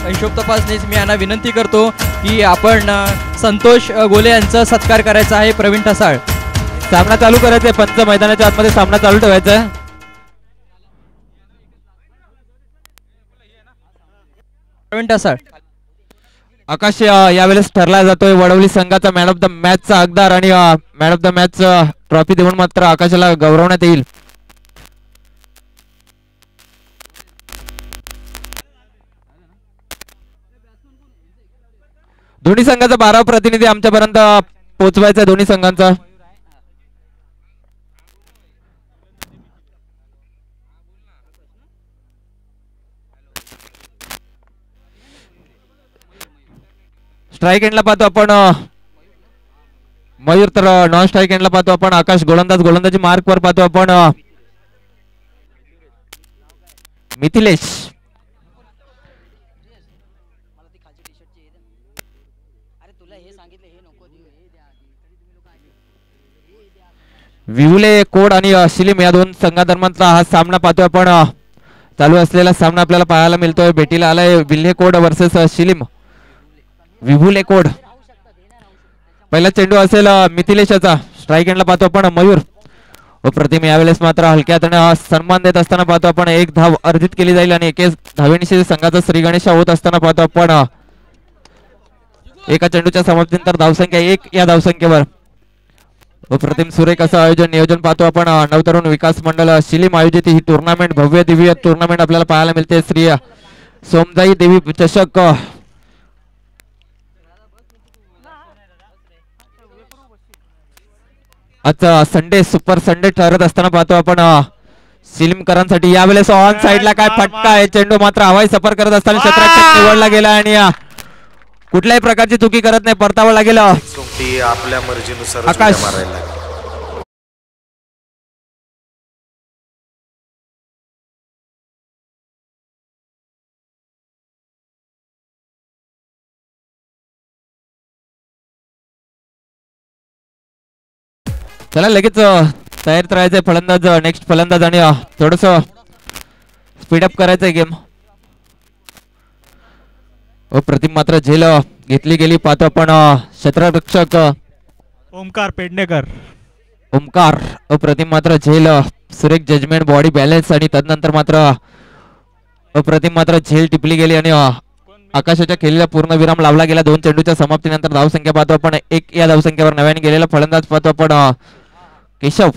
हिशोब तपासणीस मी यांना विनंती करतो की आपण संतोष गोले यांचा सत्कार करायचा आहे. प्रवीण ठसाळ सामना चालू करायचा आहे. पंच मैदानाच्या आतमध्ये सामना चालू ठेवायचा आहे. प्रवीण ठसाळ. आकाश यावेळेस ठरला जातोय वडवली संघाचा मॅन ऑफ द मॅचचा हकदार आणि man of the match trophy देऊन मात्र आकाशाला गौरवण्यात येईल. दोन्ही संघाचा 12 प्रतिनिधी आमच्यापर्यंत पोहोचवायचा दोन्ही संघांचा. स्ट्राईक एंडला पाहतो आपण मयूर, तर नॉन स्ट्राईक एंडला पाहतो आपण आकाश. गोलंदाजी मार्क वर पाहतो आपण मिथिलेश. विहुले कोड आणि शिलीम या दोन संघादरम्यानचा हा सामना पाहतोय आपण. चालू असलेला सामना आपल्याला पाहायला मिळतोय. भेटीला आलाय विल्हे कोड वर्सेस शिलीम. विभुले कोड. पहिला चेंडू असेल मिथिलेशाचा. स्ट्राईक एंडला पाहतो आपण मयूर. अप्रतिम यावेळेस मात्र हलक्यात सन्मान देत असताना पाहतो आपण. एक धाव अर्जित केली जाईल आणि 21 धावेनिशी संघाचा श्री गणेश होत असताना पाहतो आपण. एका चेंडूच्या समाप्तीनंतर धावसंख्या 1 या धावसंख्येवर. अप्रतिम सुरेख असं आयोजन नियोजन पाहतो आपण. नवतरुण विकास मंडळ शिलीम आयोजित ही टुर्नामेंट, भव्य दिव्य टुर्नामेंट आपल्याला पाहायला मिळते. श्री सोमजाई देवी चषक आजचा संडे सुपर संडे ठरत असताना पाहतो आपण. शिलीमकरांसाठी यावेळेस ऑन साइडला काय फटका आहे. चेंडू मात्र हवाई सफर करत असताना क्षेत्ररक्षक निवडला गेला आणि कुठल्याही प्रकारची चुकी करत नाही, परतावं लागेल. आपल्या मर्जीनुसार आकाश. चला लगेच तयारीत राहायचंय फलंदाज, नेक्स्ट फलंदाज आणि थोडस स्पीडअप करायचंय गेम. प्रतिम मात्र झेल घेतली गेली पाहतो आपण. क्षेत्ररक्षक ओमकार पेडणेकर. ओमकार. अप्रतिम मात्र झेल, सुरेख जजमेंट, बॉडी बॅलन्स आणि तदनंतर मात्र अप्रतिम मात्र झेल टिपली गेली आणि आकाशाच्या खेळीला पूर्ण विराम लावला गेला. 2 चेंडूच्या समाप्तीनंतर धावसंख्या पाहतो आपण 1 या धावसंख्येवर. नव्याने गेलेला फलंदाज पाहतो आपण केशव.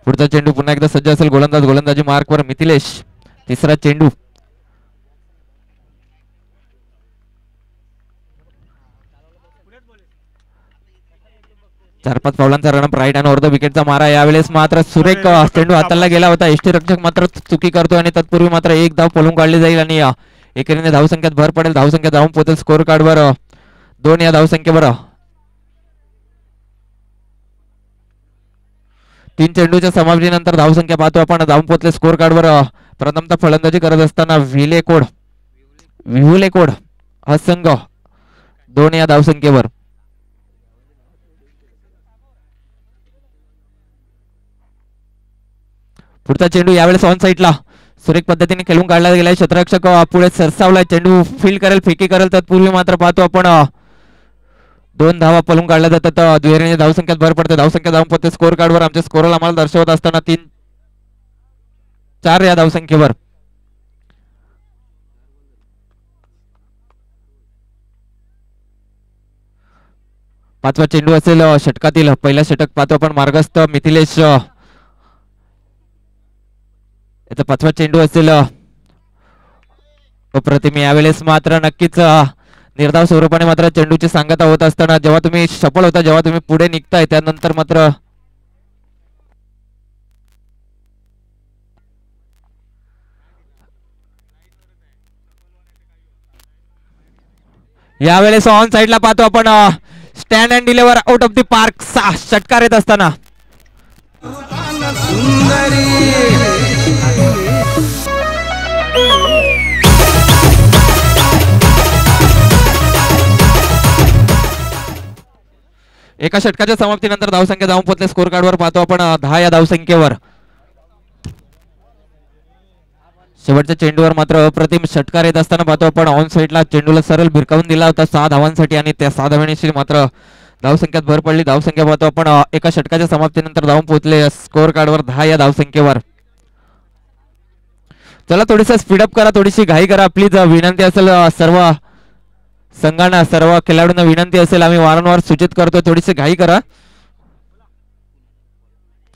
पुढचा चेंडू पुन्हा एकदा सज्ज असेल गोलंदाज. गोलंदाजी मार्कवर मिथिलेश. तिसरा चेंडू. चार 5 पावलांचा रनअप राईट आणि अर्ध विकेटचा मारा. यावेळेस मात्र सुरेख चेंडू हाताला गेला होता. एसटी रक्षक मात्र चुकी करतो आणि तत्पूर्वी मात्र 1 धाव पळून काढली जाईल आणि एकेरीने धावसंख्येत भर पडेल. धावसंख्या जाऊन पोहोचेल स्कोर कार्डवर 2 या धावसंख्येवर. 3 चेंडूच्या समाप्तीनंतर धावसंख्या पाहतो आपण. धावून पोहोचले स्कोर कार्डवर. प्रथमतः फलंदाजी करत असताना विहुले कोड हा संघ 2 या धावसंख्येवर. पुढचा चेंडू यावेळेस ऑन साइडला सुरेख पद्धतीने खेळून काढला गेलाय. क्षेत्ररक्षक पुढे सरसावलाय. चेंडू फील्ड करेल, फेकी करेल. तत्पूर्वी मात्र पाहतो आपण 2 धावा पळून काढल्या जातात. दुहेरीने धावसंख्येत भर पडते. धावसंख्या जाऊन पोहोचते स्कोर कार्डवर. आमच्या स्कोरला आम्हाला दर्शवत असताना 4 या धावसंख्येवर. पाचवा चेंडू असेल षटकातील. पहिला षटक पाहतो आपण मार्गस्थ मिथिलेश. याचा 5वा चेंडू असेल अप्रतिम. यावेळेस मात्र नक्कीच निर्धाव स्वरूपाने मात्र चेंडूची सांगता होत असताना जेव्हा तुम्ही सफल होता, जेव्हा तुम्ही पुढे निघताय, त्यानंतर मात्र यावेळेस ऑन साइडला पाहतो आपण stand and deliver out of the park. 6 षटकार येत असताना एका षटकाच्या समाप्तीनंतर धावसंख्या जाऊन पोहोचले स्कोर कार्डवर पाहतो आपण 10 या धावसंख्येवर. शेवटच्या चेंडूवर मात्र अप्रतिम षटकार येत असताना पाहतो आपण ऑन साईडला चेंडूला सरळ भिरकावून दिला होता 6 धावांसाठी आणि त्या 6 धावांशी मात्र धावसंख्येत भर पडली. धावसंख्या पाहतो आपण एका षटकाच्या समाप्तीनंतर धावून पोहोचले स्कोअर कार्डवर 10 या धावसंख्येवर. चला थोडीसं स्पीडअप करा, थोडीशी घाई करा प्लीज. विनंती असेल सर्व संघांना, सर्व खेळाडूंना विनंती असेल, आम्ही वारंवार सूचित करतो, थोडीशी घाई करा.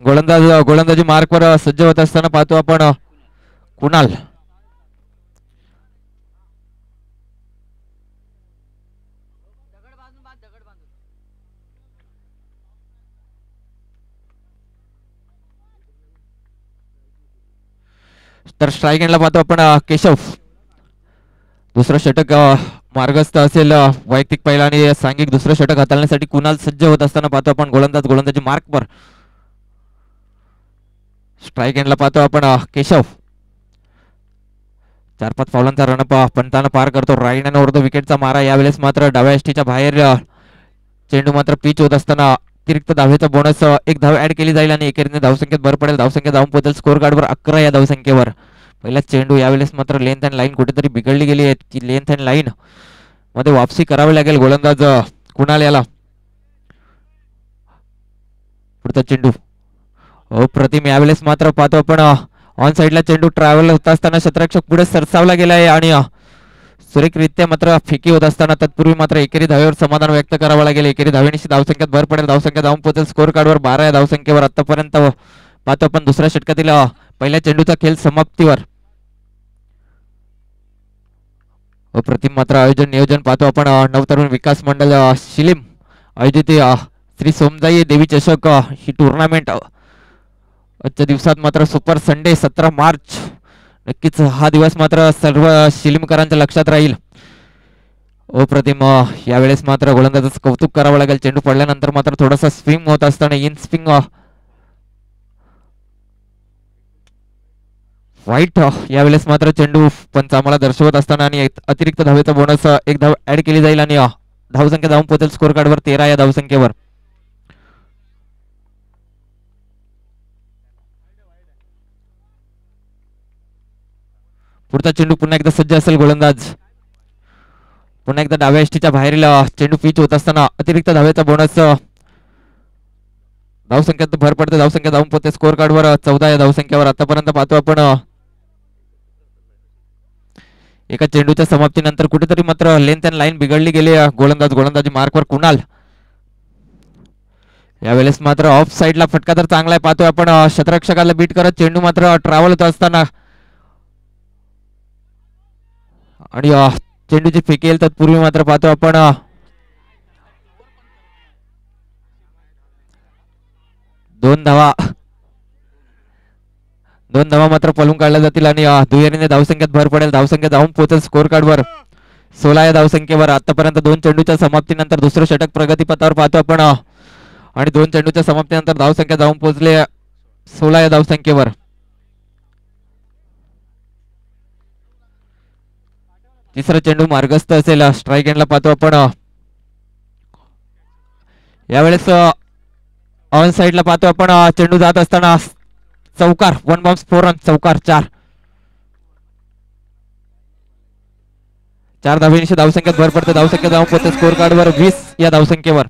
गोलंदाजी मार्कवर सज्ज होत असताना पाहतो आपण कुणाल. तर स्ट्राईक एंडला पाहतो आपण केशव. दुसरं षटक मार्गस्थ असेल वैयक्तिक पहिला आणि सांघिक दुसरं षटक हाताळण्यासाठी कुणाल सज्ज होत असताना पाहतो आपण गोलंदाजी मार्कवर. स्ट्राईक एंडला पाहतो आपण केशव. 4-5 फौलांचा रणप पंतानं पार करतो. राईट आणि उर्ध्व विकेटचा मारा. यावेळेस मात्र डाव्या यष्टीच्या बाहेर चेंडू मात्र पिच होत असताना अतिरिक्त धावेचा बोनस 1 धाव ऍड केली जाईल आणि एकेरीने धावसंख्येत भर पडेल. धावसंख्या धावून पोहोचेल स्कोअर कार्डवर 11 या धावसंख्येवर. पहिला चेंडू. यावेळेस मात्र लेंथ अँड लाईन कुठेतरी बिघडली गेली आहे. ती लेंथ अँड लाईन मध्ये वापसी करावी लागेल गोलंदाज कुणाल याला. पुढचा चेंडू अप्रतिम. यावेळेस मात्र पाहतो आपण ऑन साईडला चेंडू ट्रॅव्हल होत असताना क्षेत्ररक्षक पुढे सरसावला गेला आहे आणि सुरेखरित्या मात्र फेकी होत असताना तत्पूर्वी मात्र एकेरी धावेवर समाधान व्यक्त करावं लागेल. एकेरी धावेनिशी धावसंख्येत भर पडेल. धावसंख्या धावून पोहोचेल स्कोअर कार्डवर 12 या धावसंख्येवर. आतापर्यंत पाहतो आपण दुसऱ्या षटकातील पहिल्या चेंडूचा खेळ समाप्तीवर. अप्रतिम मात्र आयोजन नियोजन पाहतो आपण नवतरुण विकास मंडळ शिलीम आयोजित श्री सोमजाई देवी चषक ही टुर्नामेंट आजच्या दिवसात मात्र सुपर संडे 17 मार्च. नक्कीच हा दिवस मात्र सर्व शिलीमकरांच्या लक्षात राहील. अप्रतिम. यावेळेस मात्र गोलंदाजाचं कौतुक करावं लागेल. चेंडू पडल्यानंतर मात्र थोडासा स्विंग होत असताना इन स्विंग वाईट. यावेळेस मात्र चेंडू पंच आम्हाला दर्शवत असताना आणि अतिरिक्त धावेचा बोनस 1 धाव ऍड केली जाईल आणि धावसंख्या धावून पोहोचेल स्कोअर कार्डवर 13 या धावसंख्येवर. पुढचा चेंडू पुन्हा एकदा सज्ज असेल गोलंदाज. पुन्हा एकदा डाव्या यष्टीच्या बाहेरील चेंडू पिच होत असताना अतिरिक्त धावेचा बोनस. धावसंख्येत भर पडते. धावसंख्या धावून पोहोचते स्कोअर कार्डवर 14 या धावसंख्येवर. आतापर्यंत पाहतो आपण एका चेंडूच्या समाप्तीनंतर कुठेतरी मात्र लेंथ अँड लाईन बिघडली गेली. गोलंदाजी मार्कवर कुणाल. यावेळेस मात्र ऑफ साईडला फटका तर चांगला आहे. पाहतोय आपण क्षेत्ररक्षकाला बीट करत चेंडू मात्र ट्रॅव्हल होत असताना आणि चेंडूची फेकी येईल तत्पूर्वी मात्र पाहतो आपण दोन धावा मात्र पळून काढल्या जातील आणि दुहेरीने धावसंख्येत भर पडेल. धावसंख्या धावून पोहोचेल स्कोअर कार्डवर 16 या धावसंख्येवर. आतापर्यंत 2 चेंडूच्या समाप्तीनंतर दुसरं षटक प्रगतीपथावर पाहतो आपण आणि 2 चेंडूच्या समाप्तीनंतर धावसंख्या धावून पोहोचले 16 या धावसंख्येवर. तिसरा चेंडू मार्गस्थ असेल. स्ट्राईक एंडला पाहतो आपण यावेळेस ऑन साईडला पाहतो आपण चेंडू जात असताना चौकार 1 बाउन्स 4 रन. चौकार 4 धावेनिशी धावसंख्येत भर पडते. धावसंख्या धावून पोहोचते स्कोअर कार्डवर 20 या धावसंख्येवर.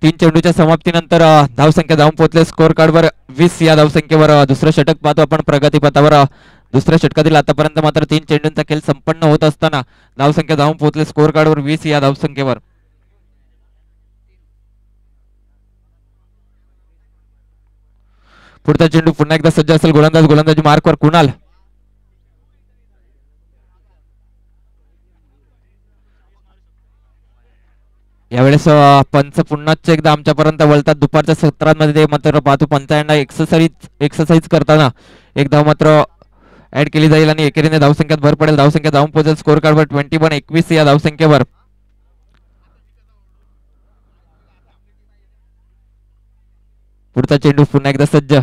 तीन चेंडूच्या समाप्तीनंतर धावसंख्या धावून पोहोचले स्कोअर कार्डवर 20 या धावसंख्येवर. दुसरं षटक पाहतो आपण प्रगतीपथावर. दुसऱ्या षटकातील आतापर्यंत मात्र 3 चेंडूंचा खेळ संपन्न होत असताना धावसंख्या धावून पोहोचले स्कोअर कार्डवर 20 या धावसंख्येवर. पुढचा चेंडू पुन्हा एकदा सज्ज असेल गोलंदाजी मार्कवर कुणाल. यावेळेस पंच पुन्हा एकदा आमच्यापर्यंत वळतात. दुपारच्या सत्रांमध्ये मात्र पाहतो पंचांना एक्सरसाइज करताना 1 धाव मात्र ऍड केली जाईल आणि एकेरीने धावसंख्येत भर पडेल. धावसंख्या धावून पोहोचेल स्कोअर कार्डवर 21 या धावसंख्येवर. पुढचा चेंडू पुन्हा एकदा सज्ज.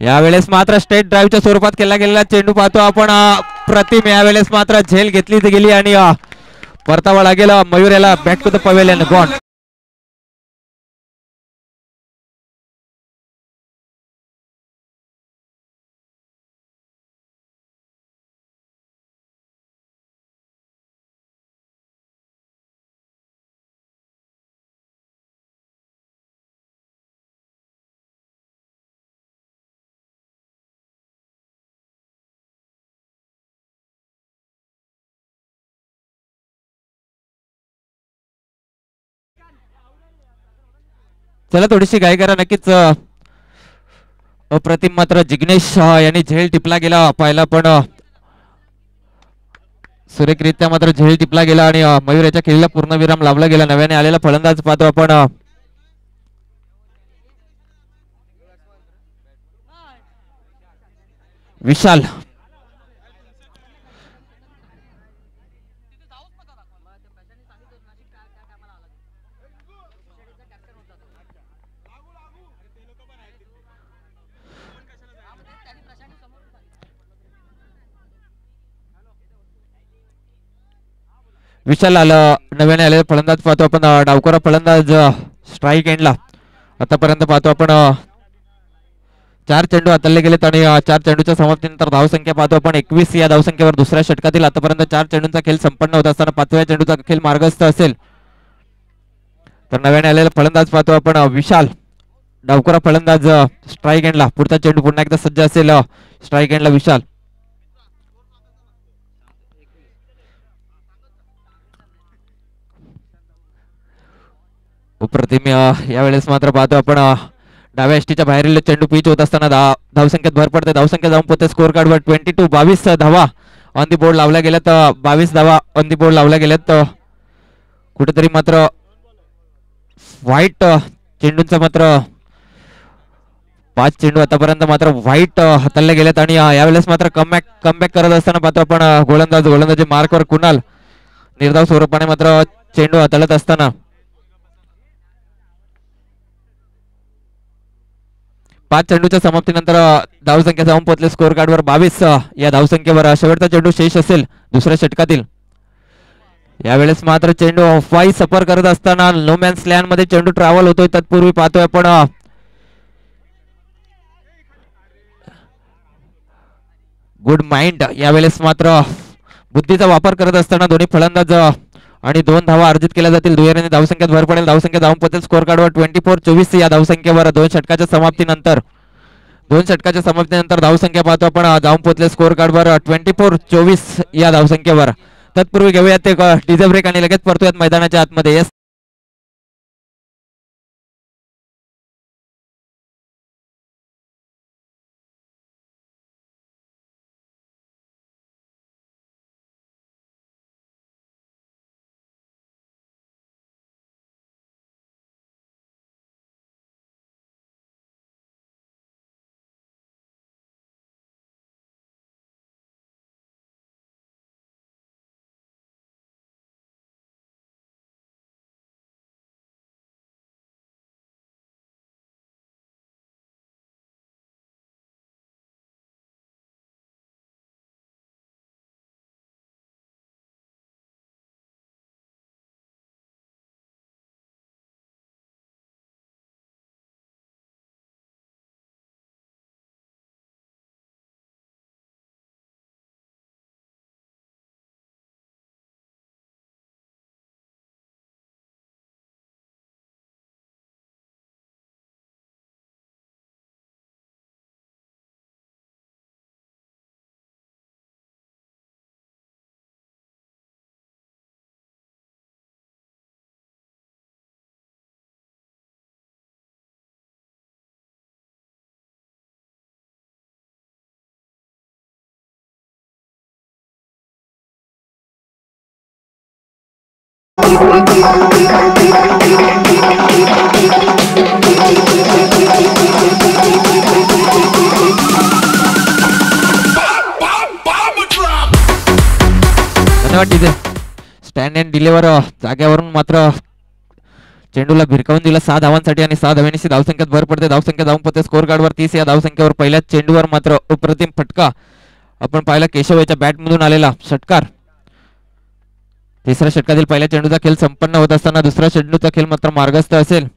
यावेळेस मात्र स्ट्रेट ड्राईव्हच्या स्वरूपात केला गेलेला चेंडू पाहतो आपण प्रतिम. यावेळेस मात्र झेल घेतली गेली आणि परतावा लागेल मयूर याला back to the pavilion. Gone. चला थोडीशी घाई करा नक्कीच. अप्रतिम मात्र जिग्नेश यांनी झेल टिपला गेला पाहिला पण सुरेखरित्या मात्र झेल टिपला गेला आणि मयूर याच्या खेळीला पूर्णविराम लावला गेला. नव्याने आलेला फलंदाज पाहतो आपण विशाल. विशाल आलं नव्याने आलेला फलंदाज पाहतो आपण डावखोरा फलंदाज स्ट्राईक एंडला. आतापर्यंत पाहतो आपण 4 चेंडू हाताळले गेलेत आणि 4 चेंडूच्या समाप्तीनंतर धावसंख्या पाहतो आपण 21 या धावसंख्येवर दुसऱ्या षटकातील आतापर्यंत 4 चेंडूंचा खेळ संपन्न होत असताना 5व्या चेंडूचा खेळ मार्गस्थ असेल. तर नव्याने आलेला फलंदाज पाहतो आपण विशाल. डावखोरा फलंदाज स्ट्राईक एंडला. पुढचा चेंडू पुन्हा एकदा सज्ज असेल स्ट्राईक एंडला विशाल. अप्रतिम यावेळेस मात्र पाहतो आपण डाव्या एसटीच्या बाहेरील चेंडू पिच होत असताना धावसंख्येत भर पडते. धावसंख्या जाऊन पोहोचते स्कोर कार्डवर 22 धावा ऑन दी बोर्ड लावल्या गेल्यात. 22 धावा ऑन दी बोर्ड लावल्या गेल्यात. कुठेतरी मात्र व्हाईट चेंडूंचा मात्र 5 चेंडू आतापर्यंत मात्र व्हाईट हाताळले गेलेत आणि यावेळेस मात्र कमबॅक करत असताना पाहतो आपण गोलंदाजी मार्कवर कुणाल निर्धाव स्वरूपाने मात्र चेंडू हाताळत असताना 5 चेंडूच्या समाप्तीनंतर धावसंख्या जाऊन पोहोचले स्कोर कार्डवर 22 या धावसंख्येवर. शेवटचा चेंडू शेष असेल दुसऱ्या षटकातील. यावेळेस मात्र चेंडू ऑफवाई सफर करत असताना नो मॅन्स लँड मध्ये चेंडू ट्रॅव्हल होतोय. तत्पूर्वी पाहतोय आपण गुड माइंड यावेळेस मात्र बुद्धीचा वापर करत असताना दोन्ही फलंदाज आणि 2 धावा अर्जित केल्या जातील. दुहेरीने धावसंख्येत भर पडेल. धावसंख्या जाऊन पोहोचेल स्कोर कार्डवर 24 या धावसंख्येवर. 2 षटकाच्या समाप्तीनंतर धावसंख्या पाहतो आपण जाऊन पोहोचले स्कोर कार्डवर 24 या धावसंख्येवर. तत्पूर्वी घेऊयात एक डीजे ब्रेक आणि लगेच परतूयात मैदानाच्या आतमध्ये. येस धन्यवाद डीजे. स्टँड अँड डिलेवर जाग्यावरून मात्र चेंडूला भिरकावून दिला 6 धावांसाठी आणि 6 धावांची धावसंख्येत भर पडते. धावसंख्या जाऊन पोहोचते स्कोर कार्डवर 30 या धावसंख्येवर. पहिल्याच चेंडूवर मात्र अप्रतिम फटका आपण पाहिला केशव याच्या बॅटमधून आलेला षटकार. तिसऱ्या षटकातील पहिल्या चेंडूचा खेळ संपन्न होत असताना दुसऱ्या चेंडूचा खेळ मात्र मार्गस्थ असेल.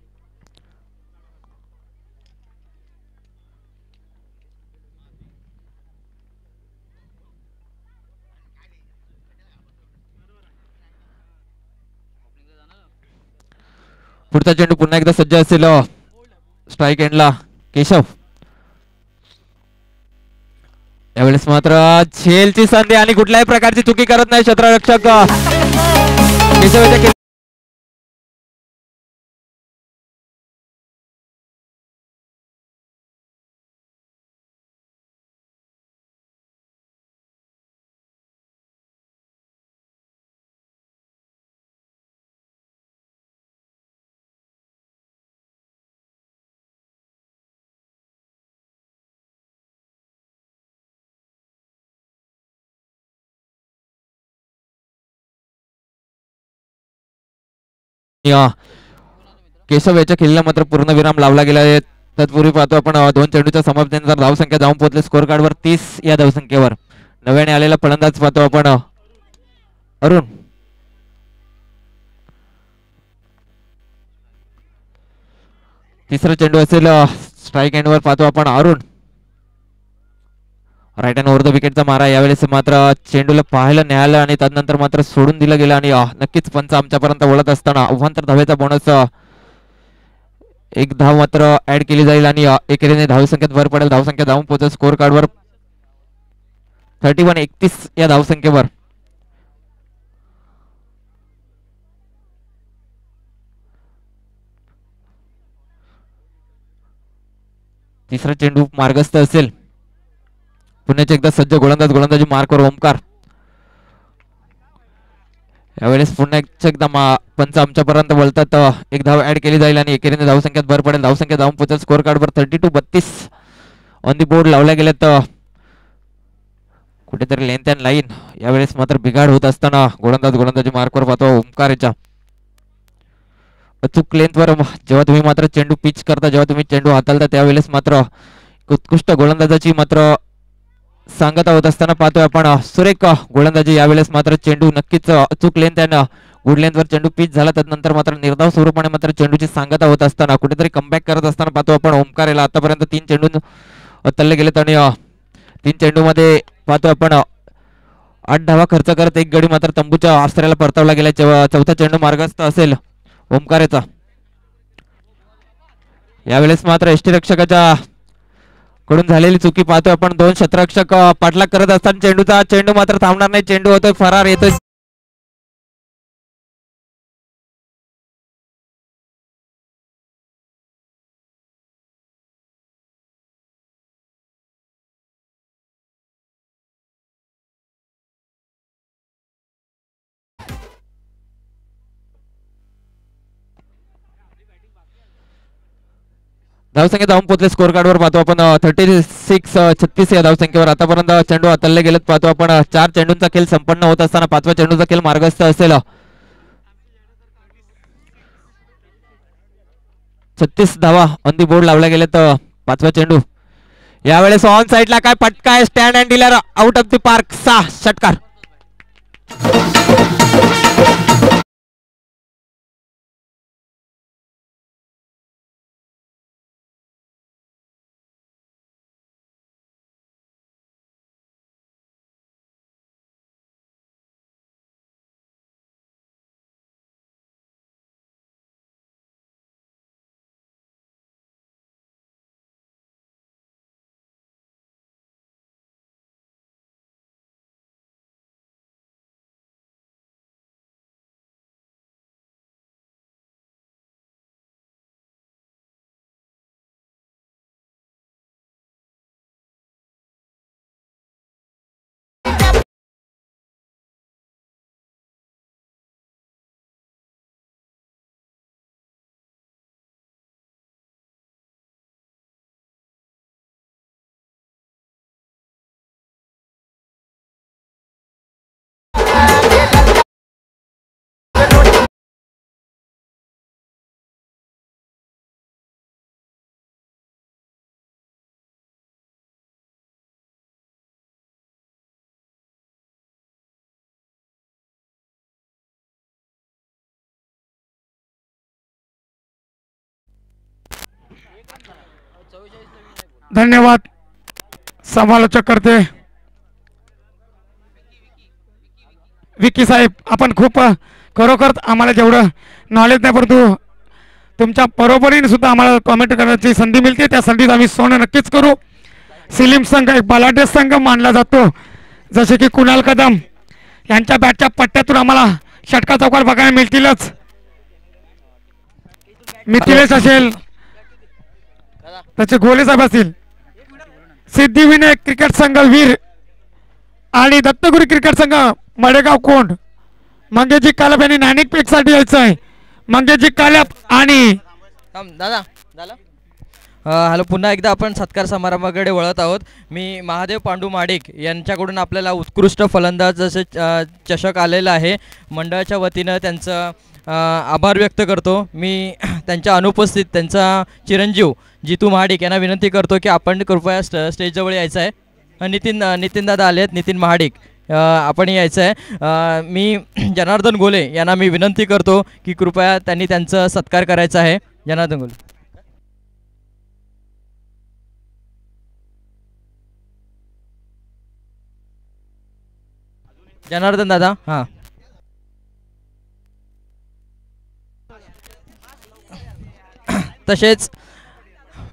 पुढचा चेंडू पुन्हा एकदा सज्ज असेल स्ट्राईक एंडला केशव. यावेळेस मात्र झेलची संधी आणि कुठल्याही प्रकारची चुकी करत नाही क्षेत्ररक्षक केशव. केशव याच्या खेळीला मात्र पूर्णविराम लावला गेला आहे. तत्पूर्वी पाहतो आपण दोन चेंडूच्या समाप्तीनंतर धावसंख्या जाऊन पोहोचले स्कोर कार्डवर 30 या धावसंख्येवर. नव्याने आलेला फलंदाज पाहतो आपण अरुण. तिसरा चेंडू असेल स्ट्राईक एंडवर पाहतो आपण Arun. Right hand over the विकेटचा मारा. यावेळेस मात्र चेंडूला पाहायला न्यायला आणि त्यानंतर मात्र सोडून दिलं गेलं आणि नक्कीच पंच आमच्यापर्यंत वळत असताना अव्हांतर धावेचा बोनस एक धाव मात्र ऍड केली जाईल आणि एकेरीने धावसंख्येत भर पडेल. धावसंख्या धावून पोहोचेल स्कोर कार्डवर 31 या धावसंख्येवर. तिसरा चेंडू मार्गस्थ असेल. पुण्याचे एकदा सज्ज गोलंदाजी मार्कवर ओमकार. यावेळेस पुन्हा एकदा पंच आमच्यापर्यंत वळतात. एक धाव ऍड केली जाईल आणि एकेरीने धावसंख्येत भर पडेल. धावसंख्या धावून पोहोचेल स्कोर कार्डवर 32 ऑन दी बोर्ड लावल्या गेल्यात. कुठेतरी लेंथ अँड लाईन यावेळेस मात्र बिघाड होत असताना गोलंदाजी मार्कवर पाहतो ओमकार याच्या. अचूक लेंथवर जेव्हा तुम्ही मात्र चेंडू पिच करता, जेव्हा तुम्ही चेंडू हाताळता त्यावेळेस मात्र उत्कृष्ट गोलंदाजाची मात्र सांगता होत असताना पाहतोय आपण सुरेख गोलंदाजी. यावेळेस मात्र चेंडू नक्कीच अचूक लेंथ आणि गुड लेंथवर चेंडू पिच झाला. त्यानंतर मात्र निर्धाव स्वरूपाने मात्र चेंडूची सांगता होत असताना कुठेतरी कमबॅक करत असताना पाहतो आपण ओमकार याला. आतापर्यंत 3 चेंडू तल्ले गेलेत आणि 3 चेंडूमध्ये पाहतो आपण 8 धावा खर्च करत एक गडी मात्र तंबूच्या आश्रयाला परतावला गेला. चौथा चेंडू मार्गस्थ असेल ओमकारेचा. यावेळेस मात्र यष्टीरक्षकाच्या कडून झालेली चुकी पाहतोय आपण. 2 क्षेत्ररक्षक पाठलाग करत असताना चेंडू मात्र थांबणार नाही. चेंडू होतोय फरार. येतोय धावसंख्या धावून पोहोचले स्कोर कार्डवर पाहतो आपण 36 या धावसंख्येवर. आतापर्यंत चेंडू हाताळले गेलेत पाहतो आपण. 4 चेंडूंचा खेळ संपन्न होत असताना 5व्या चेंडूचा खेळ मार्गस्थ असेल. 36 धावा ऑन दी बोर्ड लावल्या गेलेत. 5वा चेंडू यावेळेस ऑन साइडला काय पटका आहे. Stand and dealer out of the park. 6 षटकार. धन्यवाद समालोचक करते विकी साहेब. आपण खूप खरोखर आम्हाला जेवढं नॉलेज नाही परंतु तुमच्या बरोबरीने सुद्धा आम्हाला कॉमेंट करण्याची संधी मिळते. त्या संधीत आम्ही सोनं नक्कीच करू. सिलीम संघ एक बलाढ्य संघ मानला जातो. जसे की कुणाल कदम यांच्या बॅटच्या पट्ट्यातून आम्हाला षटका चौकार बघायला मिळतीलच. मिथिलेश असेल, त्याचे गोले साहेब असतील, सिद्धिविनायक क्रिकेट संघ वीर आणि दत्तगुरी क्रिकेट संघ मडेगाव कोंड. मंगेशजी कालप यांनी नाणेफेकसाठी यायचं आहे. मंगेशजी कालप आणि दादा हॅलो, पुन्हा एकदा आपण सत्कार समारंभाकडे वळत आहोत. मी महादेव पांडू माडिक यांच्याकडून आपल्याला उत्कृष्ट फलंदाज जसे चषक आलेला आहे. मंडळाच्या वतीनं त्यांचं आभार व्यक्त करतो. मी त्यांच्या अनुपस्थित त्यांचा चिरंजीव जितू महाडिक यांना विनंती करतो की आपण कृपया स्टेजजवळ यायचं आहे. नितीन दादा आले आहेत, नितीन महाडिक आपण यायचं आहे. मी जनार्दन गोले यांना मी विनंती करतो की कृपया त्यांनी त्यांचं सत्कार करायचा आहे. जनार्दन गोले. जनार्दन दादा. हां, तसेच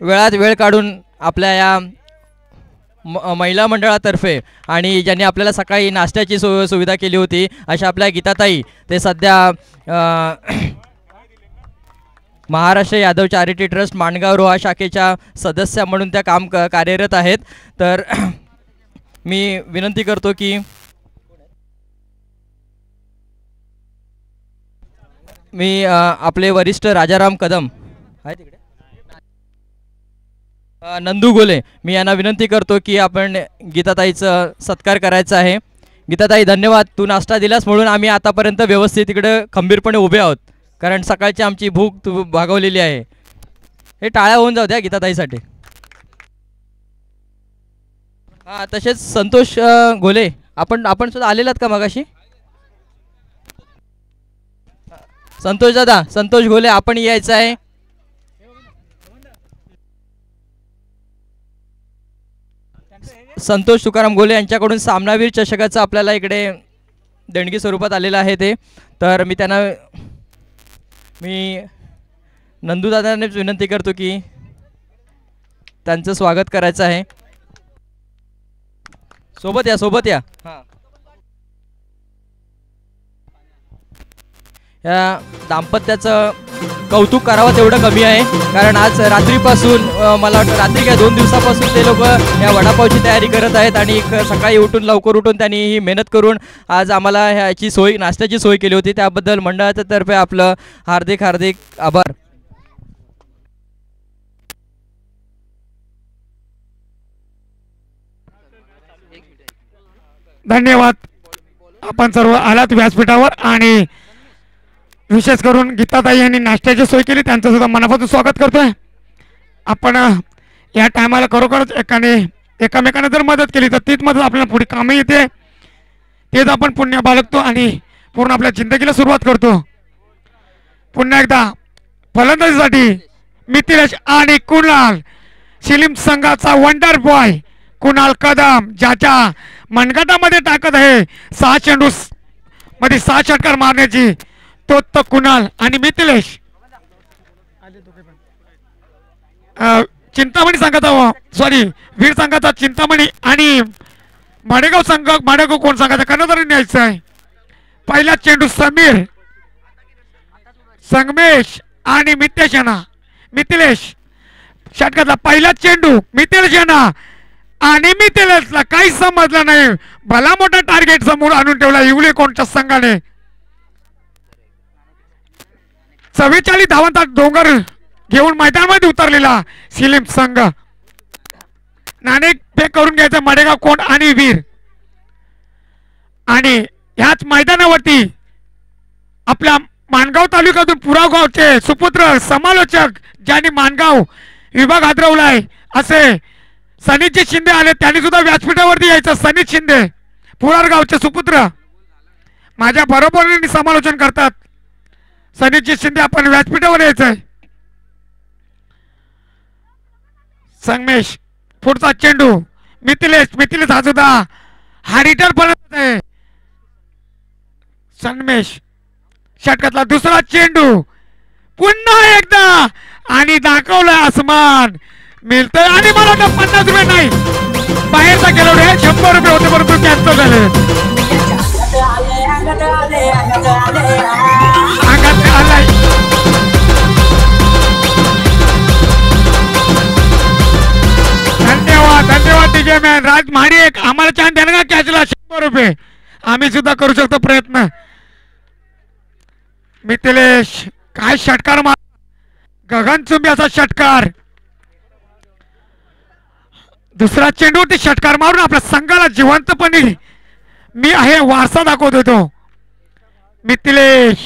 वेळात वेळ काढून आपल्या या महिला मंडळातर्फे आणि ज्यांनी आपल्याला सकाळी नाश्त्याची सुविधा केली होती अशा आपल्या गीताताई, ते सध्या महाराष्ट्र यादव चॅरिटी ट्रस्ट माणगाव रोहा शाखेच्या सदस्य म्हणून त्या कार्यरत आहेत. तर मी विनंती करतो की मी आपले वरिष्ठ राजाराम कदम आहे तिकडे, नंदू गोले, मी यांना विनंती करतो की आपण गीताताईचं सत्कार करायचा आहे. गीताताई, धन्यवाद. तू नाश्ता दिलास म्हणून आम्ही आतापर्यंत व्यवस्थित इकडे खंबीरपणे उभे आहोत, कारण सकाळची आमची भूक तू भागवलेली आहे. हे टाळ्या होऊन जाऊ द्या गीताताईसाठी. हां, तसेच संतोष गोले, आपण सुद्धा आलेलात का मगाशी? संतोष दादा, संतोष गोले, आपण यायचं आहे. संतोष तुकाराम गोले यांच्याकडून सामनावीर चषकाचं आपल्याला इकडे देणगी स्वरूपात आलेलं आहे ते. तर मी नंदूदादांनीच विनंती करतो की त्यांचं स्वागत करायचं आहे. सोबत या. हां, या दाम्पत्याचं कौतुक करावं तेवढं कमी आहे, कारण आज रात्रीपासून मला वाटतं रात्री काय 2 दिवसापासून ते लोक या वडापावची तयारी करत आहेत आणि सकाळी लवकर उठून त्यांनी ही मेहनत करून आज आम्हाला ह्याची नाश्त्याची सोय केली होती. त्याबद्दल मंडळाच्या तर्फे आपलं हार्दिक आभार. धन्यवाद. आपण सर्व आलात व्यासपीठावर आणि विशेष करून गीताताई यांनी नाश्त्याची सोय केली, त्यांचं सुद्धा मनापासून स्वागत करतोय. आपण या टायमाला खरोखरच एकामेकांना जर मदत केली तर तीच मदत आपल्याला पुढे कामं येते, तेच आपण पुण्य बाळगतो आणि पूर्ण आपल्या जिंदगीला सुरुवात करतो. पुन्हा एकदा फलंदाजीसाठी मिथिलेश आणि कुणाल, शिलीम संघाचा वंडर बॉय कुणाल कदम, ज्याच्या मनगटामध्ये ताकद आहे 6 चेंडू मध्ये 6 षटकार मारण्याची, तो कुणाल. आणि मिथिलेश चिंतामणी संघाचा वीर संघाचा चिंतामणी आणि माडेगाव कोण संघाचा कर्णधारी न्यायचा आहे. पहिला चेंडू समीर, संगमेश आणि मिथिलेश षटकातला पहिला चेंडू मिथिलेश यांना, आणि मिथिलेशला काही समजलं नाही. भला मोठा टार्गेट समोर आणून ठेवला इवले कोणच्या संघाने. 44 धावांचा डोंगर घेऊन मैदानामध्ये उतरलेला शिलीम संघ. नाणेक फेक करून घ्यायचं माडेगाव कोंड आणि वीर. आणि ह्याच मैदानावरती आपल्या माणगाव तालुक्यातून पुराव गावचे सुपुत्र समालोचक ज्यांनी माणगाव विभाग हादरवलाय असे सनीजी शिंदे आले, त्यांनी सुद्धा व्यासपीठावरती यायचं. सनी शिंदे पुरार गावचे सुपुत्र माझ्या बरोबरीने समालोचन करतात. सनीजी शिंदे, आपण व्यासपीठावर यायचंय. संगमेश, पुढचा चेंडू मिथिलेश हा सुद्धा हारिटर बनत आहे. संगमेश षटकातला दुसरा चेंडू पुन्हा एकदा आणि दाखवलं आसमान मिळतंय. आणि मला वाटतं 50 रुपये नाही, बाहेरचा खेळाडू 100 रुपये होते, परंतु कॅन्सल झाले. धन्यवाद डीजे मॅन. राज महाडी एक आम्हाला छान द्या ना कॅचला 100 रुपये. आम्ही सुद्धा करू शकतो प्रयत्न. मिथिलेश काय षटकार मार, गगनचुंबी असा षटकार. दुसरा चेंडूवरती षटकार मारून आपल्या संघाला जिवंतपणे मी आहे वारसा दाखवत होतो. मिथिलेश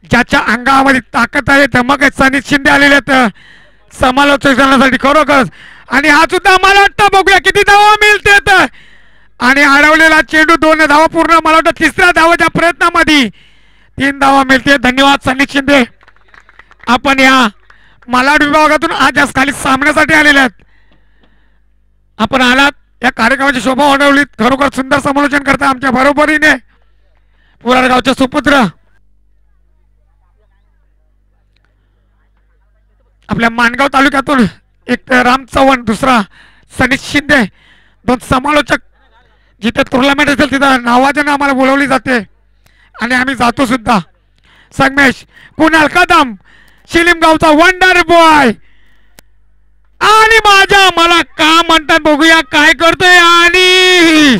ज्याच्या अंगामध्ये ताकद आहे धमक आहे, सनी शिंदे आलेले आहेत समालोचक करण्यासाठी खरोखरच. आणि हा सुद्धा मला वाटतं बघूया किती धावा मिळते. आणि अडवलेला चेंडू 2 धावा पूर्ण, मला वाटतं तिसऱ्या धावाच्या प्रयत्नामध्ये 3 धावा मिळते. धन्यवाद सनी शिंदे, आपण या मालाड विभागातून आज खाली सामन्यासाठी आलेले आहेत. आपण आलात या कार्यक्रमाची शोभा वाढवली. खरोखर सुंदर समालोचन करता आमच्या बरोबरीने पुरारगावचे सुपुत्र आपल्या माणगाव तालुक्यातून एक राम चव्हाण, दुसरा सनी शिंदे, 2 समालोचक. जिथे टुर्नामेंट असेल तिथं नावाने आम्हाला बोलवली जाते आणि आम्ही जातो सुद्धा. संगमेश, कुणाल कदम, शिलीमगावचा वंडर बॉय. आणि माझ्या मला का म्हणतात बघूया काय करतोय आणि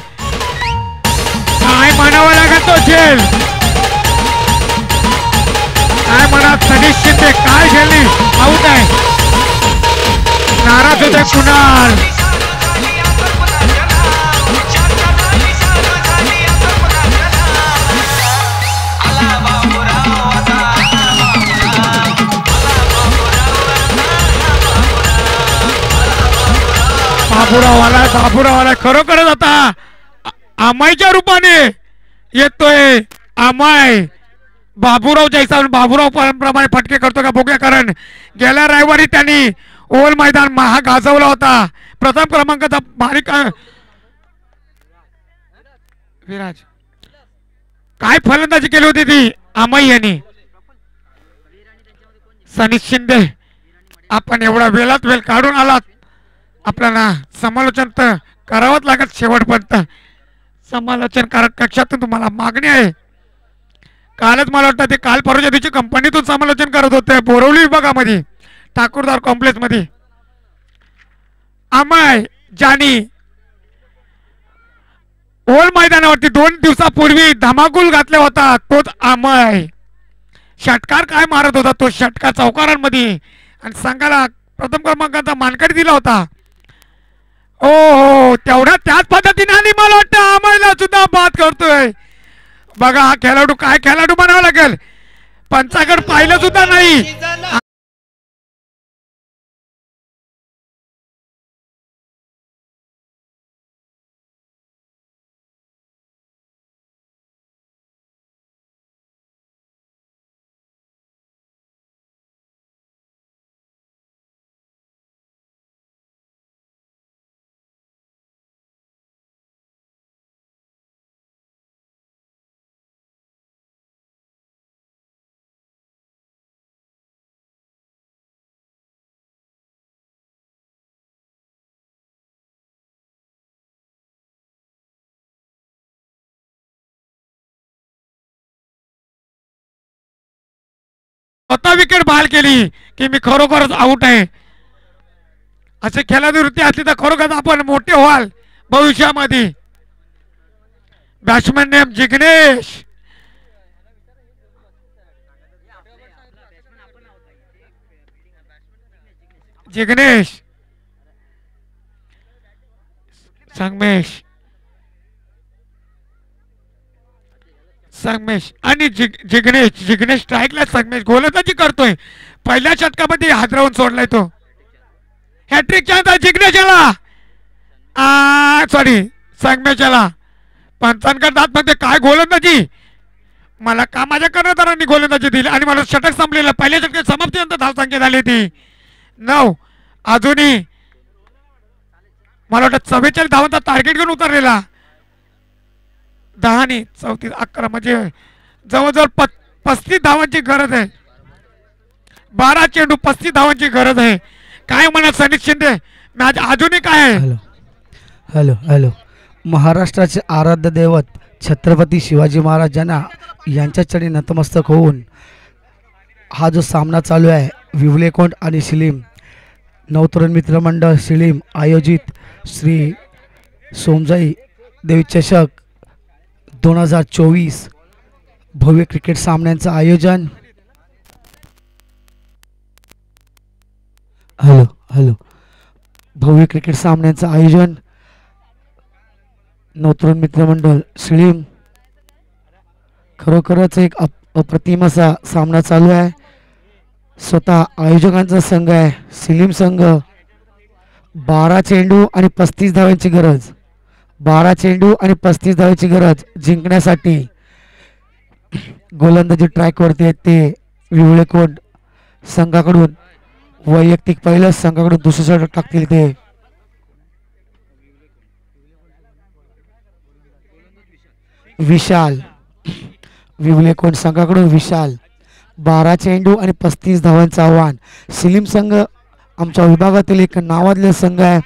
काय म्हणावं लागत तो झेल. काय म्हणा सनी शिंदे, काय झेलली, आऊट आहे. नाराज होते कुणाल. बाबूराव आला खरोखरच आता अमायच्या रूपाने येतोय. अमाय बाबूरावच्या हिसाब बाबूराव प्रमाणे फटके करतो का बघूया. कारण गेल्या रविवारी त्यांनी ओल मैदान हा गाजवला होता. प्रथम क्रमांकाचा मालिक विराज काय फलंदाजी केली होती ती अमाई यांनी. सनी शिंदे, आपण एवढा वेळात वेळ काढून आलात, आपल्याला समालोचन तर करावंच लागत. शेवटपर्यंत समालोचन कक्षातून तुम्हाला मागणी आहे. कालच मला वाटतं ते काल परवाच्या दिवशी कंपनीतून समालोचन करत होते बोरवली विभागामध्ये ठाकूरदार कॉम्प्लेक्स मध्ये. अमय जानी ओल मैदानावरती 2 दिवसापूर्वी धमाकूल घातला होता तोच अमय. षटकार काय मारत होता तो, षटकार चौकारांमध्ये, आणि संघाला प्रथम क्रमांकाचा मानकरी दिला होता. हो तेवढ्या त्याच पद्धतीने आणि मला वाटतं अमयला सुद्धा बाद करतोय. बघा हा खेळाडू, काय खेळाडू म्हणावं लागेल. पंचाकडे पाहिलं सुद्धा नाही. स्वतः विकेट बहाल केली की मी खरोखरच आउट आहे. असे खेळाडू वृत्ती असली तर खरोखर आपण मोठे व्हाल भविष्यामध्ये. Batsman name Jignesh. जिग्नेश संगमेश आणि जिग्नेश स्ट्राईकला संगमेश गोलंदाजी करतोय. पहिल्या षटकामध्ये हादरवून सोडलाय तो. हॅट्रिक चान्स जिग्नेशला, सॉरी संगमेशला. पंचांकडे जात म्हणते काय गोलंदाजी, मला का माझ्या कर्णधारांनी गोलंदाजी दिली आणि मला षटक संपलेलं. पहिल्या षटकात समाप्तीनंतर धावसंख्या झाली ती 9. अजूनही मला वाटतं 44 धावांचा टार्गेट घेऊन उतरलेला. 10 आणि 34 11 म्हणजे जवळजवळ 35 धावांची गरज आहे. 12 चेंडू 35 धावांची गरज आहे. काय म्हणा सनी शिंदे, मॅच अजूनही काय आहे. Hello hello hello. महाराष्ट्राचे आराध्य दैवत छत्रपती शिवाजी महाराज यांच्या चरणी नतमस्तक होऊन हा जो सामना चालू आहे विवलेकोंड आणि शिलीम नवतरुण मित्रमंडळ शिलीम आयोजित श्री सोमजाई देवी चषक 2024 भव्य क्रिकेट सामन्यांचं आयोजन. Hello hello. भव्य भव्य क्रिकेट सामन्यांचं आयोजन नवतरुण मित्रमंडळ शिलीम. खरोखरच एक अप्रतिम असा सामना चालू आहे. स्वतः आयोजकांचा संघ आहे शिलीम संघ. 12 चेंडू आणि 35 धावांची गरज. 12 चेंडू आणि 35 धावांची गरज जिंकण्यासाठी. गोलंदाजी ट्रॅकवरती आहेत ते विवळेकोट संघाकडून. वैयक्तिक पहिलं संघाकडून दुसरं षटक टाकतील ते. विशाल विवलेकोट संघाकडून विशाल. 12 चेंडू आणि 35 धावांचं आव्हान. शिलीम संघ आमच्या विभागातील एक नावाजलेला संघ आहे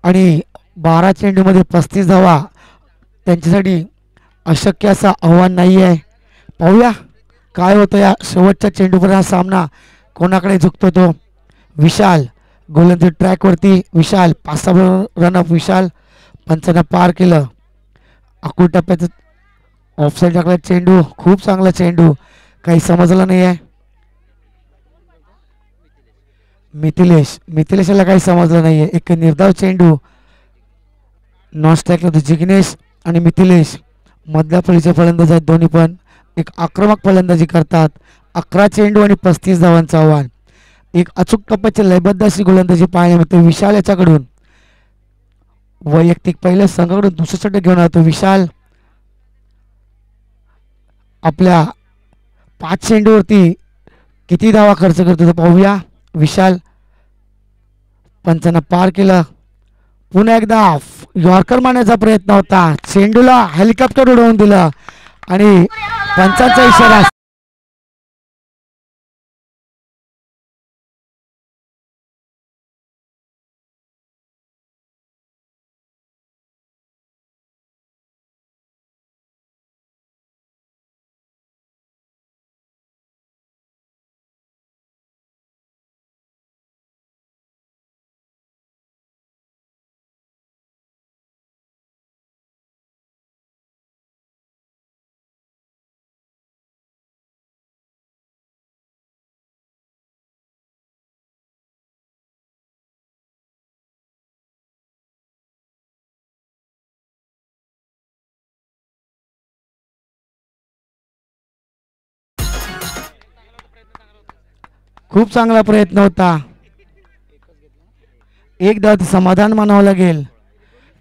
आणि 12 चेंडूमध्ये 35 धावा त्यांच्यासाठी अशक्य असं आव्हान नाही आहे. पाहूया काय होतं या शेवटच्या चेंडूपर्यंत. हा सामना कोणाकडे झुकतो तो. विशाल गोलंदाजी ट्रॅकवरती. विशाल 5 रनअप. विशाल पंचांना पार केलं. अकूळ टप्प्यात ऑफसाईड टाकला चेंडू. खूप चांगला चेंडू. काही समजलं नाही आहे. मिथिलेशला काही समजलं नाही आहे. एक निर्धाव चेंडू. नॉन स्ट्राईकला जिग्नेश आणि मिथिलेश मधल्या फळीचे फलंदाज आहेत. दोन्ही पण एक आक्रमक फलंदाजी करतात. 11 चेंडू आणि 35 धावांचं आव्हान. एक अचूक टप्प्याची लयबद्ध अशी गोलंदाजी पाहायला मिळते विशाल याच्याकडून. वैयक्तिक पहिल्या संघाकडून दुसरं षटक घेऊन येतो विशाल. आपल्या 5 चेंडूवरती किती धावा खर्च करतो ते पाहूया. विशाल पंचांना पार केलं. पुन्हा एकदा यॉर्कर मारण्याचा प्रयत्न होता. चेंडूला हेलिकॉप्टर उडवून दिलं आणि पंचांचा इशारा. खूप चांगला प्रयत्न होता. एक धाव समाधान मानावं लागेल.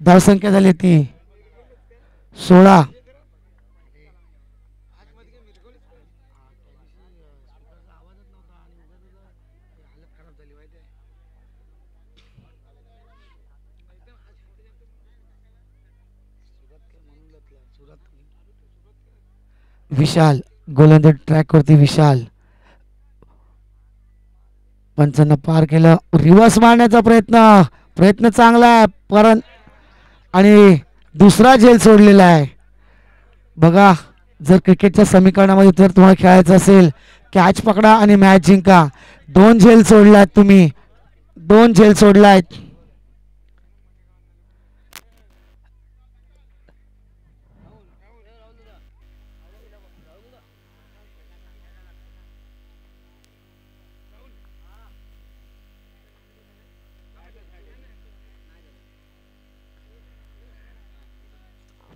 धावसंख्या झाली ती 16. विशाल गोलंदाज ट्रॅकवरती. विशाल पंचांना पार केलं. रिव्हर्स मारण्याचा प्रयत्न चांगला आहे परंतु आणि दुसरा झेल सोडलेला आहे. बघा जर क्रिकेटच्या समीकरणामध्ये जर तुम्हाला खेळायचं असेल कॅच पकडा आणि मॅच जिंका. 2 झेल सोडलात तुम्ही. 2 झेल सोडलात.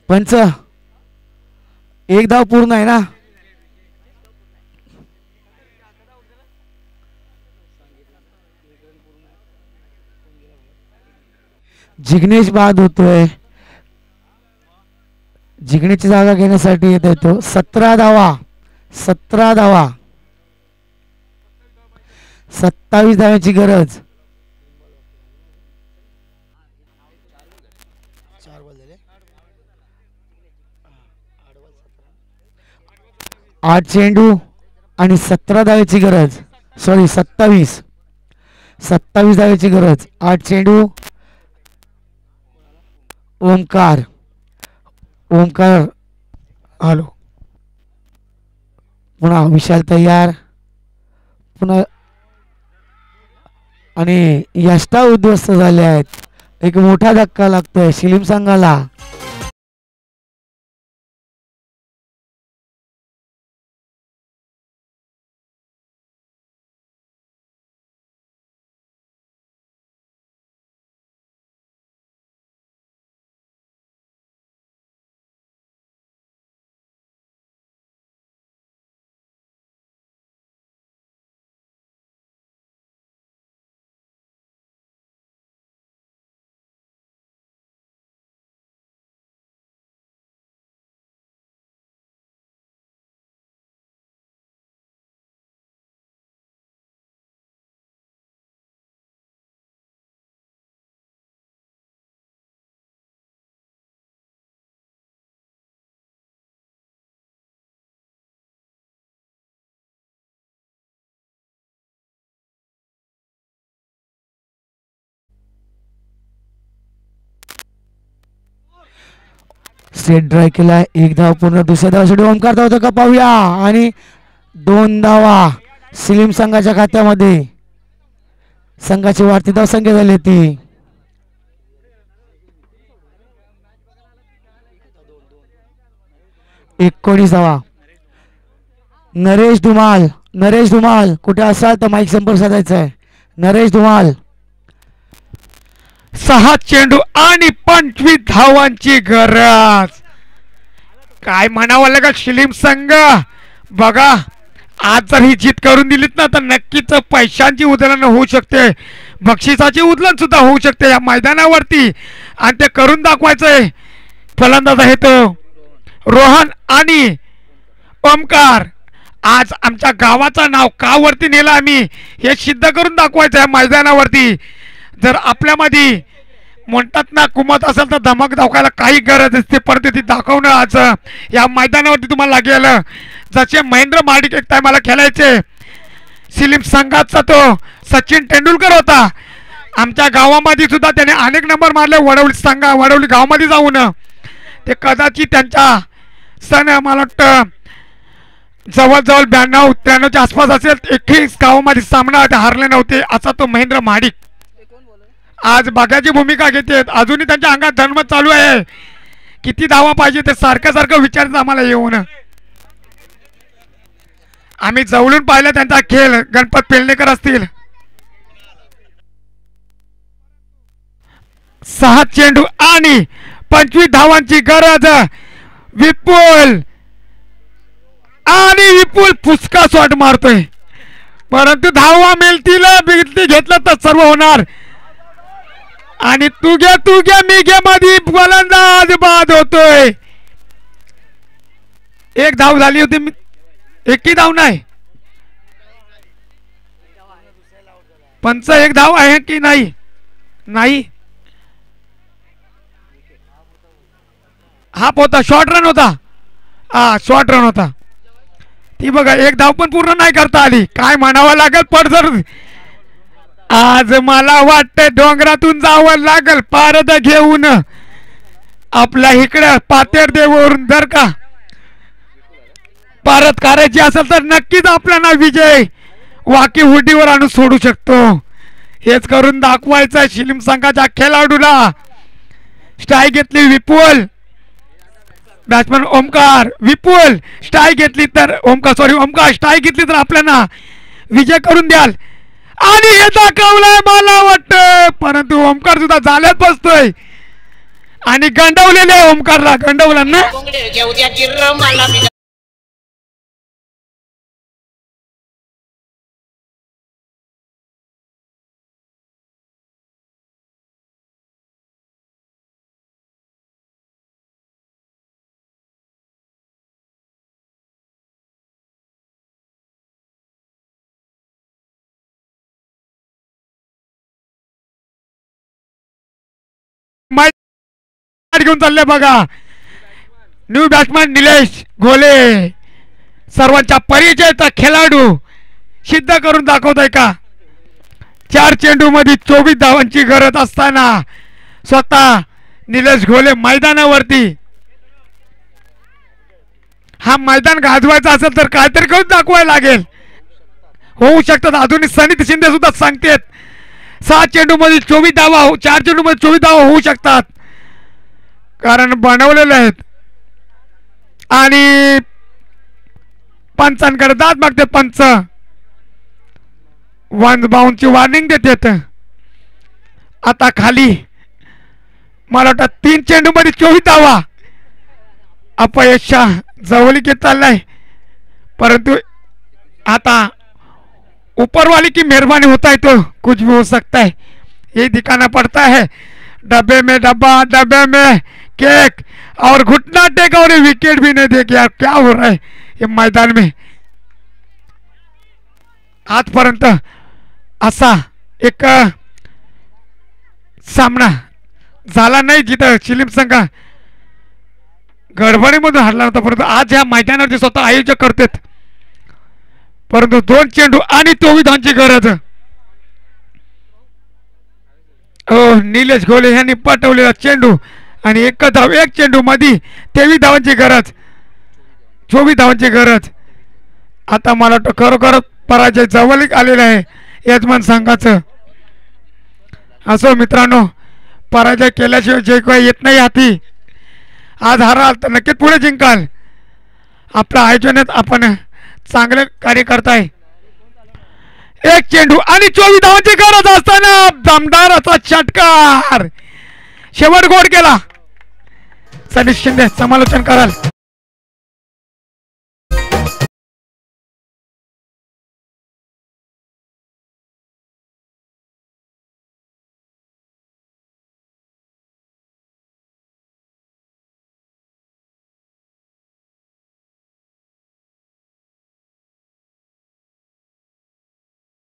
पंच एक धाव पूर्ण आहे ना. जिग्नेश बाद होतोय. जिग्नेशची जागा घेण्यासाठी येत येतो. 17 धावा. 17 धावा. 27 धावांची गरज. 8 चेंडू आणि 17 धावेची गरज. सॉरी 27 धावेची गरज. 8 चेंडू. ओमकार हॅलो. पुन्हा विशाल तयार. पुन्हा आणि यष्टा उद्ध्वस्त झाले आहेत. एक मोठा धक्का लागतोय शिलीम संघाला. सेट ड्राय केला. एक धाव पूर्ण. दुसऱ्या धावासाठी ओमकार धावतो का पाहूया. आणि 2 धावा शिलीम संघाच्या खात्यामध्ये. संघाची वाढती धावसंख्या झाली ती 19 धावा. नरेश धुमाल कुठे असाल तर माईक संपर्क साधायचा आहे. नरेश धुमाल. 6 चेंडू आणि 25 धावांची गरज. काय म्हणावं लागेल शिलीम संघ. बघा आज जर ही जीत करून दिलीत ना तर नक्कीच पैशांची उधळण होऊ शकते, बक्षिसाची उधळण सुद्धा होऊ शकते या मैदानावरती. आणि ते करून दाखवायचंय. फलंदाज आहे तो रोहन आणि ओमकार. आज आमच्या गावाचं नाव का वरती नेलं आम्ही हे सिद्ध करून दाखवायचं आहे मैदानावरती. जर आपल्यामध्ये म्हणतात ना कुमत असेल तर धमक दाखवायला काही गरज असते, परंतु ती दाखवणं आज या मैदानावरती तुम्हाला लागेल. जसे महेंद्र महाडिक एक टायमाला खेळायचे, शिलीम संघाचा तो सचिन तेंडुलकर होता. आमच्या गावामध्ये सुद्धा त्याने अनेक नंबर मारले. वडवली गावामध्ये जाऊन ते कदाचित त्यांच्या सण मला वाटतं जवळजवळ 92-93च्या आसपास असेल. एकही गावामध्ये सामना हारले नव्हते असा तो महेंद्र महाडिक आज बागाची भूमिका घेते. अजूनही त्यांच्या अंगात धर्म चालू आहे. किती धावा पाहिजे ते सारखं विचारायचं आम्हाला येऊन. आम्ही जवळून पाहिलं त्यांचा खेळ. गणपत पेलणेकर असतील. 6 चेंडू आणि 25 धावांची गरज. विपुल फुसका शॉट मारतोय, परंतु धावा मिळतील घेतलं तर सर्व होणार. आणि तू घे मी घे मध्ये फलंदाज बाद होतोय. 1 धाव झाली होती. एकही धाव नाही. पंच 1 धाव आहे की नाही. नाही हा होता शॉर्ट रन होता. शॉर्ट रन होता. ती बघा 1 धाव पण पूर्ण नाही करता आली. काय म्हणावं लागेल. पडझड आज मला वाटतं डोंगरातून जावं लागेल पारद घेऊन आपल्या इकडं पातेर देवरून. जर का पारद करायची असेल तर नक्कीच आपल्याला विजय वाकी हुडीवर आणून सोडू शकतो. हेच करून दाखवायचं शिलीम संघाच्या खेळाडूला. स्ट्राईक घेतली विपुल. बॅट्समन ओमकार. विपुल स्ट्राईक घेतली तर ओमकार स्ट्राईक घेतली तर आपल्याला विजय करून द्याल. आणि हे दाखवलंय मला वाटतं, परंतु ओमकार सुद्धा झाल्यात बसतोय आणि गंडवलेले ओमकारला. गंडवलं ना. घेऊन चालले बघा. न्यू बॅट्समॅन निलेश घोले. सर्वांच्या परिचयाचा खेळाडू सिद्ध करून दाखवतोय का. 4 चेंडू मध्ये 24 धावांची गरज असताना स्वतः निलेश घोले मैदानावरती. हा मैदान गाजवायचा असेल तर काहीतरी करून दाखवायला लागेल. होऊ शकतात. अजूनही सनी शिंदे सुद्धा सांगतेत 6 चेंडू मध्ये 24 धावा 4 चेंडू मध्ये 24 धावा होऊ शकतात, कारण बनवलेले आहेत. आणि पंचांकडे दाद मागते. पंच 1 बाउंडची वॉर्निंग देतात. आता खाली मला वाटतं 3 चेंडू मध्ये 24 धावा. अपयश जवळीक चाललाय, परंतु आता ऊपर वाली की मेहरबानी होता है तो कुछ भी हो सकता है. ये दिखाना पड़ता है. डब्बे में डब्बा, डब्बे में केक और घुटना टेक और विकेट भी नहीं देखे. यार क्या हो रहा है ये मैदान में. आजपर्यंत असा एक सामना झाला नाही जिथं शिलीम संघ गडबडीमधून हरला होता, परंतु आज ह्या मैदानावरती स्वतः आयोजक करतात. परंतु 2 चेंडू आणि 24 धावांची गरज. निलेश घोले यांनी पटवलेला चेंडू आणि एक धाव, एक चेंडू मध्ये 23 धावांची गरज, 24 धावांची गरज. आता मला वाटतं खरोखर पराजय जवळ आलेला आहे यजमान संघाचं. असो मित्रांनो, पराजय केल्याशिवाय जे काही येत नाही हाती. आज हाराल तर नक्कीच पुढे जिंकाल. आपल्या आयोजनात आपण चांगले कार्य करताय. एक चेंडू आणि 24 धावांची गरज असताना दमदार असा षटकार, शेवट गोड केला. सनीश शिंदे समालोचन कराल.